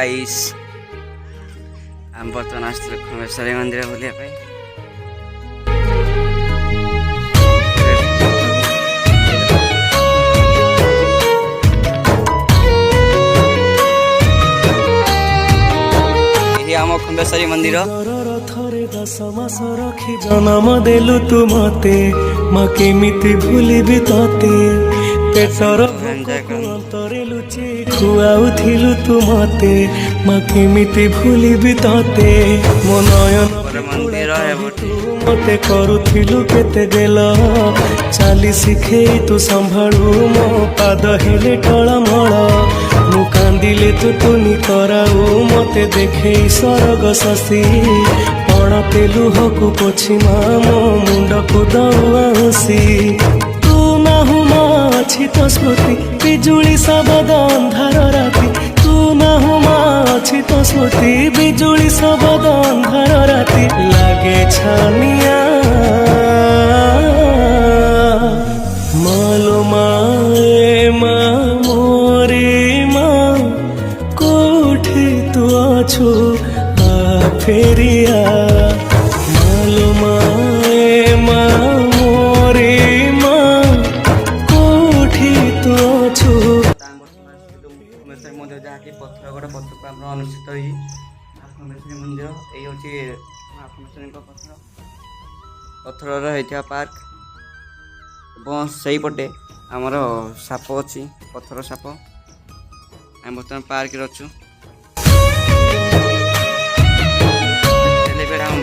guys आम बर्तमान आसलु खमेश्वरी मंदिर बुलिया आम खमेश्वरी मंदिर थरे 10 मास रखी जन्म देलु तू मते माँ केमिति भूलिबि तते पेटर अंतरे लुचि खुआउथिलु तू मते माँ केमिति भूलिबि तते मो नयन मते करुथिलु केते गेल चाली शिखेई तू संभाळु मो पाद हेले टळमळ मु कांदिले तू तुनी कराऊ मते देखे सरग शशि पणते लुहकु पोछि मो मुंड को दौसी तू नाहु माछि तो स्मृति बिजुली सबद अंधार राति तू नाहु माछि तो स्मृति बिजुली सबद अंधार राति लागे छानिया मालो माए मा मोरे मा कोठे तू अछु आ फेरिया मालो माए मा मोरे मा कोठे तू अछु मंदिर जहाँकि पत्थरगढ़ पत्थर को अनुष्ठित हुई खमेश्वरी मंदिर यही हूँ खमेश्वरी पत्थर होता पार्क और सही पटे आमर साप अच्छी पत्थर साप आम बर्तमान पार्क अच्छु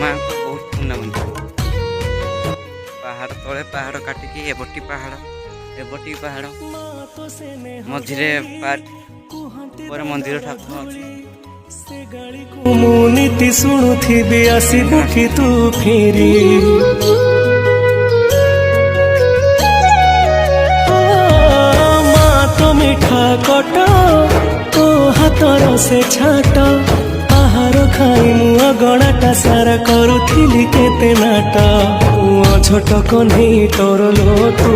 माँ बहुत पुण्य मंदिर पहाड़ तले पहाड़ काटिकी एबटी पहाड़ एबटी पहाड़ मझे पार्क पर मंदिर ठाकुर नीति शुणुथी आसबु कि तू फेरी मिठा कट तो हाथर से छाट आहार खाई मु अगणाटा सारा करुथिली केते नाट छोट कन्हई तोर लो तू